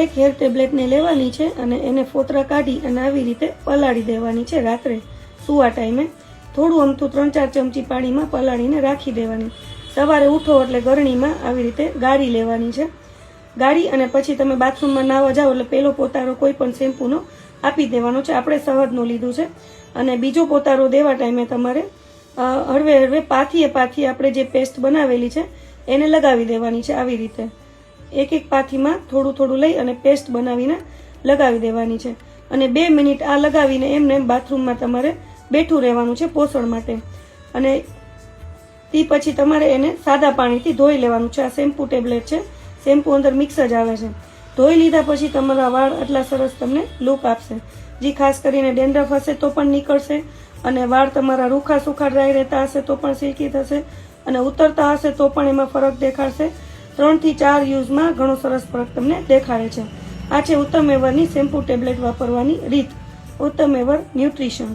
એક હેર ટેબ્લેટને લેવાની છે અને એને ફોતરા કાઢી અને આવી રીતે પલાળી દેવાની છે. રાત્રે સૂવા ટાઈમે થોડું અમથું 3-4 ચમચી પાણીમાં પલાળીને રાખી દેવાની. સવારે ઉઠો એટલે ગરણીમાં આવી રીતે ગાળી લેવાની છે. ગાળી અને પછી તમે બાથરૂમમાં નાહવા જાઓ એટલે પેલો પોતારો કોઈ પણ શેમ્પૂનો આપી દેવાનો છે. આપણે સહજનો લીધું છે. અને બીજો પોતારો દેવા ટાઈમે તમારે હળવે હળવે પાથીએ આપણે જે પેસ્ટ બનાવેલી છે એને લગાવી દેવાની છે. આવી રીતે એક પાથીમાં થોડું થોડું લઈ અને પેસ્ટ બનાવીને લગાવી દેવાની છે. અને 2 મિનિટ આ લગાવીને એમને બાથરૂમમાં તમારે બેઠું રહેવાનું છે પોષણ માટે. અને તે પછી તમારે એને સાદા પાણીથી ધોઈ લેવાનું છે. આ શેમ્પૂ ટેબ્લેટ છે, શેમ્પૂ અંદર મિક્સ જ આવે છે. ધોઈ લીધા પછી તમારા વાળ આટલા સરસ તમને લુક આપશે. જે ખાસ કરીને ડેન્ડ્રફ હશે તો પણ નીકળશે અને વાળ તમારા રૂખા સુખા ડ્રાય રહેતા હશે તો પણ સિલ્કી થશે અને ઉતરતા હશે તો પણ એમાં ફરક દેખાડશે. 3 થી 4 યુઝમાં ઘણો સરસ ફરક તમને દેખાડે છે. આ છે ઉત્તમ એવરની શેમ્પૂ ટેબ્લેટ વાપરવાની રીત. ઉત્તમ એવર ન્યુટ્રિશન.